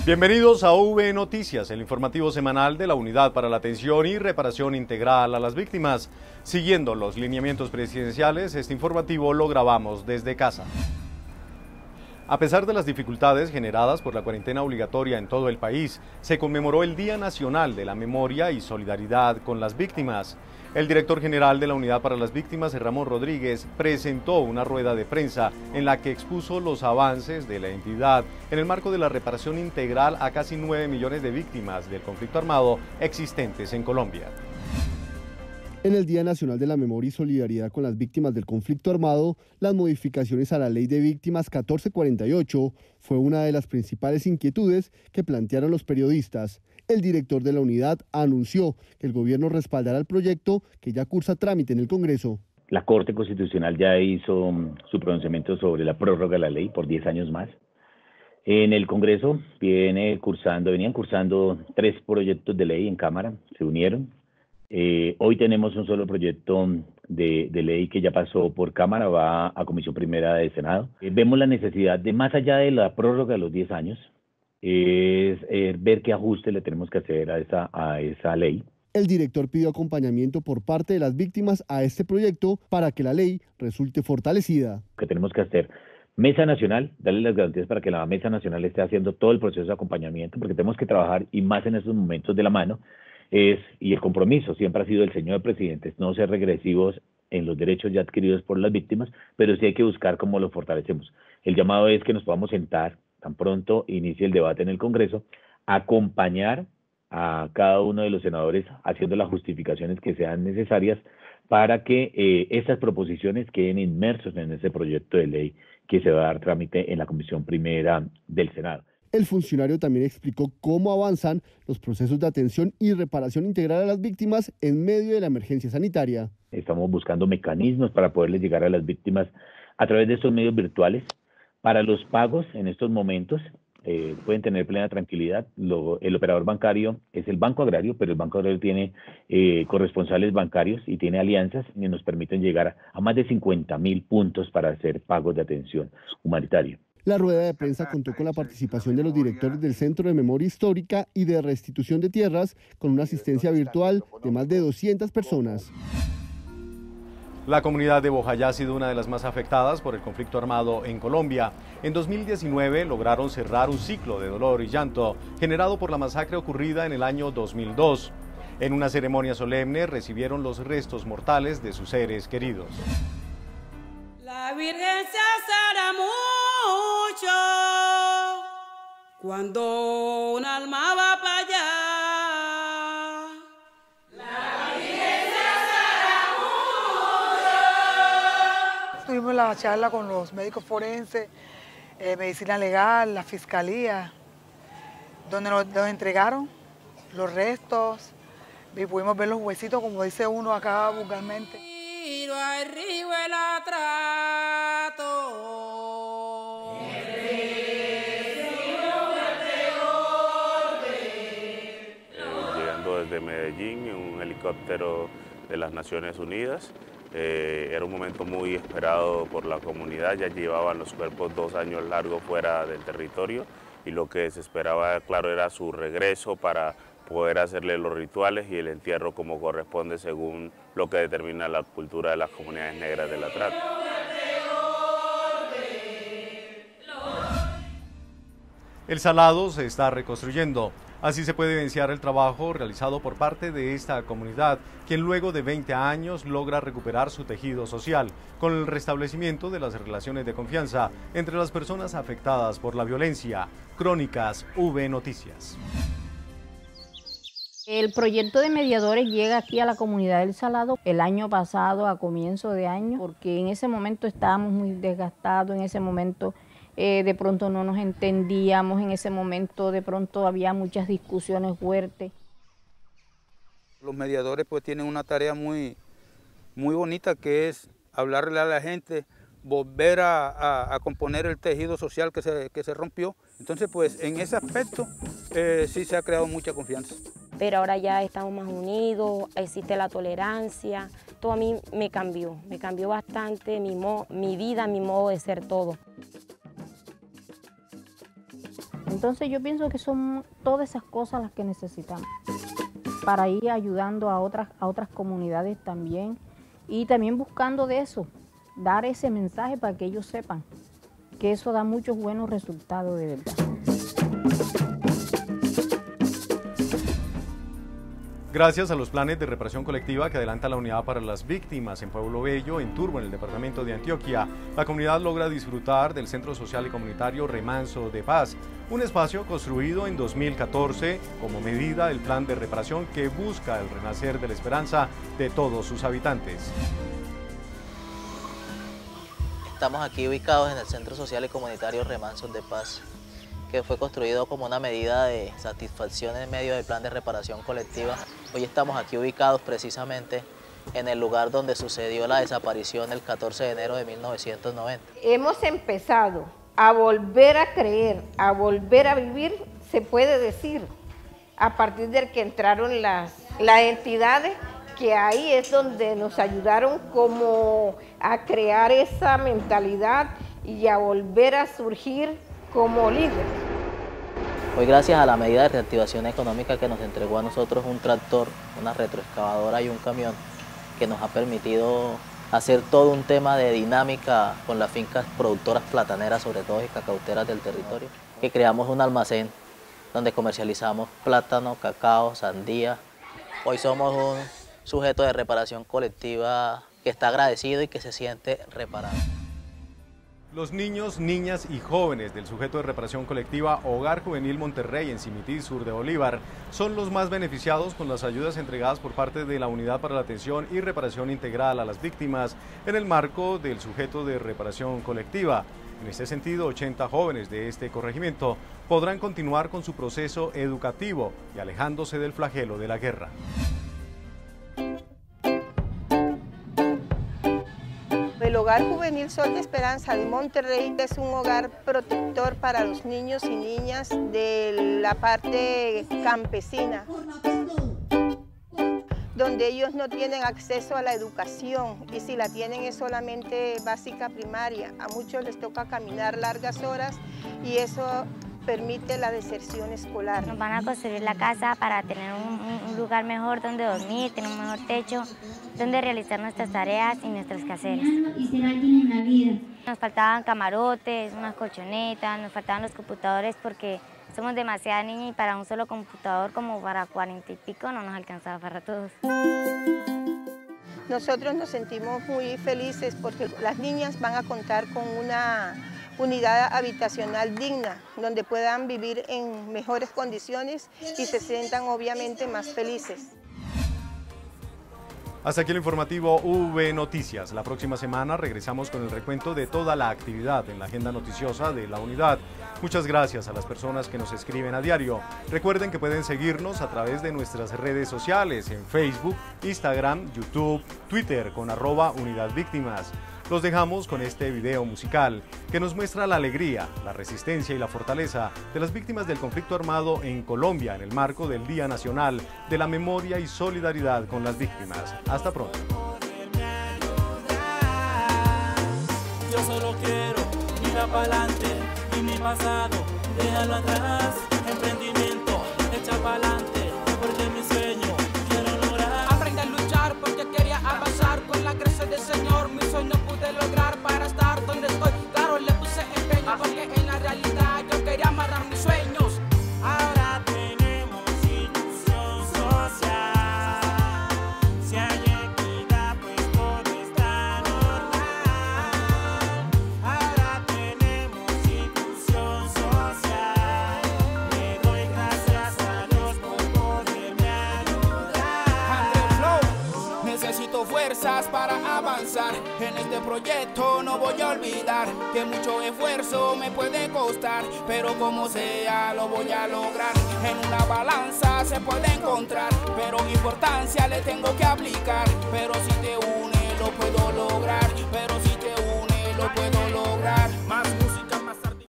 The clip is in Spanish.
Bienvenidos a V Noticias, el informativo semanal de la Unidad para la Atención y Reparación Integral a las Víctimas. Siguiendo los lineamientos presidenciales, este informativo lo grabamos desde casa. A pesar de las dificultades generadas por la cuarentena obligatoria en todo el país, se conmemoró el Día Nacional de la Memoria y Solidaridad con las Víctimas. El director general de la Unidad para las Víctimas, Ramón Rodríguez, presentó una rueda de prensa en la que expuso los avances de la entidad en el marco de la reparación integral a casi 9 millones de víctimas del conflicto armado existentes en Colombia. En el Día Nacional de la Memoria y Solidaridad con las Víctimas del Conflicto Armado, las modificaciones a la Ley de Víctimas 1448 fue una de las principales inquietudes que plantearon los periodistas. El director de la unidad anunció que el gobierno respaldará el proyecto que ya cursa trámite en el Congreso. La Corte Constitucional ya hizo su pronunciamiento sobre la prórroga de la ley por 10 años más. En el Congreso venían cursando 3 proyectos de ley en Cámara, se unieron. Hoy tenemos un solo proyecto de ley que ya pasó por Cámara, va a Comisión Primera de Senado. Vemos la necesidad de, más allá de la prórroga de los 10 años, es ver qué ajuste le tenemos que hacer a esa ley. El director pidió acompañamiento por parte de las víctimas a este proyecto para que la ley resulte fortalecida. Que tenemos que hacer Mesa Nacional, darle las garantías para que la Mesa Nacional esté haciendo todo el proceso de acompañamiento, porque tenemos que trabajar, y más en estos momentos, de la mano, y el compromiso siempre ha sido del señor presidente, no ser regresivos en los derechos ya adquiridos por las víctimas, pero sí hay que buscar cómo lo fortalecemos. El llamado es que nos podamos sentar, tan pronto inicie el debate en el Congreso, acompañar a cada uno de los senadores haciendo las justificaciones que sean necesarias para que estas proposiciones queden inmersos en ese proyecto de ley que se va a dar trámite en la Comisión Primera del Senado. El funcionario también explicó cómo avanzan los procesos de atención y reparación integral a las víctimas en medio de la emergencia sanitaria. Estamos buscando mecanismos para poderles llegar a las víctimas a través de estos medios virtuales. Para los pagos en estos momentos pueden tener plena tranquilidad. El operador bancario es el Banco Agrario, pero el Banco Agrario tiene corresponsales bancarios y tiene alianzas que nos permiten llegar a más de 50.000 puntos para hacer pagos de atención humanitaria. La rueda de prensa contó con la participación de los directores del Centro de Memoria Histórica y de Restitución de Tierras, con una asistencia virtual de más de 200 personas. La comunidad de Bojayá ha sido una de las más afectadas por el conflicto armado en Colombia. En 2019 lograron cerrar un ciclo de dolor y llanto generado por la masacre ocurrida en el año 2002. En una ceremonia solemne recibieron los restos mortales de sus seres queridos. La Virgen se asara mucho cuando un alma va para allá. La Virgen se asara mucho. Tuvimos la charla con los médicos forenses, medicina legal, la fiscalía, donde nos entregaron los restos y pudimos ver los huesitos, como dice uno acá vulgarmente. Arriba el atrato. Llegando desde Medellín en un helicóptero de las Naciones Unidas. Era un momento muy esperado por la comunidad, ya llevaban los cuerpos 2 años largos fuera del territorio y lo que se esperaba, claro, era su regreso para poder hacerle los rituales y el entierro como corresponde según lo que determina la cultura de las comunidades negras del Atrato. El Salado se está reconstruyendo. Así se puede evidenciar el trabajo realizado por parte de esta comunidad, quien luego de 20 años logra recuperar su tejido social, con el restablecimiento de las relaciones de confianza entre las personas afectadas por la violencia. Crónicas V Noticias. El proyecto de mediadores llega aquí a la comunidad del Salado el año pasado, a comienzo de año, porque en ese momento estábamos muy desgastados, en ese momento de pronto no nos entendíamos, en ese momento de pronto había muchas discusiones fuertes. Los mediadores pues tienen una tarea muy bonita, que es hablarle a la gente, volver a componer el tejido social que se rompió. Entonces pues en ese aspecto sí se ha creado mucha confianza. Pero ahora ya estamos más unidos, existe la tolerancia, todo a mí me cambió bastante mi vida, mi modo de ser todo. Entonces yo pienso que son todas esas cosas las que necesitamos para ir ayudando a otras comunidades también y también buscando de eso, dar ese mensaje para que ellos sepan que eso da muchos buenos resultados de verdad. Gracias a los planes de reparación colectiva que adelanta la Unidad para las Víctimas en Pueblo Bello, en Turbo, en el departamento de Antioquia, la comunidad logra disfrutar del Centro Social y Comunitario Remanso de Paz, un espacio construido en 2014 como medida del plan de reparación que busca el renacer de la esperanza de todos sus habitantes. Estamos aquí ubicados en el Centro Social y Comunitario Remanso de Paz, que fue construido como una medida de satisfacción en medio del plan de reparación colectiva. Hoy estamos aquí ubicados precisamente en el lugar donde sucedió la desaparición el 14 de enero de 1990. Hemos empezado a volver a creer, a volver a vivir, se puede decir, a partir de que entraron las entidades, que ahí es donde nos ayudaron como a crear esa mentalidad y a volver a surgir como líder. Hoy, gracias a la medida de reactivación económica que nos entregó a nosotros un tractor, una retroexcavadora y un camión, que nos ha permitido hacer todo un tema de dinámica con las fincas productoras plataneras, sobre todo y cacauteras del territorio, que creamos un almacén donde comercializamos plátano, cacao, sandía. Hoy somos un sujeto de reparación colectiva que está agradecido y que se siente reparado. Los niños, niñas y jóvenes del sujeto de reparación colectiva Hogar Juvenil Monterrey en Simití, sur de Bolívar, son los más beneficiados con las ayudas entregadas por parte de la Unidad para la Atención y Reparación Integral a las Víctimas en el marco del sujeto de reparación colectiva. En este sentido, 80 jóvenes de este corregimiento podrán continuar con su proceso educativo y alejándose del flagelo de la guerra. El Hogar Juvenil Sol de Esperanza de Monterrey es un hogar protector para los niños y niñas de la parte campesina, donde ellos no tienen acceso a la educación y si la tienen es solamente básica primaria. A muchos les toca caminar largas horas y eso permite la deserción escolar. Nos van a construir la casa para tener un lugar mejor donde dormir, tener un mejor techo, donde realizar nuestras tareas y nuestros quehaceres. Y ser alguien en la vida. Nos faltaban camarotes, unas colchonetas, nos faltaban los computadores porque somos demasiadas niñas y para un solo computador como para 40 y pico no nos alcanzaba para todos. Nosotros nos sentimos muy felices porque las niñas van a contar con una unidad habitacional digna, donde puedan vivir en mejores condiciones y se sientan obviamente más felices. Hasta aquí el informativo V Noticias. La próxima semana regresamos con el recuento de toda la actividad en la agenda noticiosa de la unidad. Muchas gracias a las personas que nos escriben a diario. Recuerden que pueden seguirnos a través de nuestras redes sociales en Facebook, Instagram, YouTube, Twitter con @UnidadVíctimas. Los dejamos con este video musical que nos muestra la alegría, la resistencia y la fortaleza de las víctimas del conflicto armado en Colombia en el marco del Día Nacional de la Memoria y Solidaridad con las Víctimas. Hasta pronto. Yo solo quiero mirar para adelante y mi pasado, déjalo atrás, emprendimiento, echa para adelante, porque mi sueño quiero lograr. Aprendí a luchar porque quería avanzar con la gracia del Señor, mi sueño pude lograr para estar donde estoy. Claro, le puse empeño porque en la realidad yo quería amarrar mis sueños. Ahora tenemos inclusión social. Si hay equidad, pues todo está normal. Ahora tenemos inclusión social. Le doy gracias a Dios por poderme ayudar. Necesito fuerzas para avanzar. En este proyecto no voy a olvidar que mucho esfuerzo me puede costar, pero como sea lo voy a lograr. En una balanza se puede encontrar, pero importancia le tengo que aplicar. Pero si te une lo puedo lograr, pero si te une lo puedo lograr.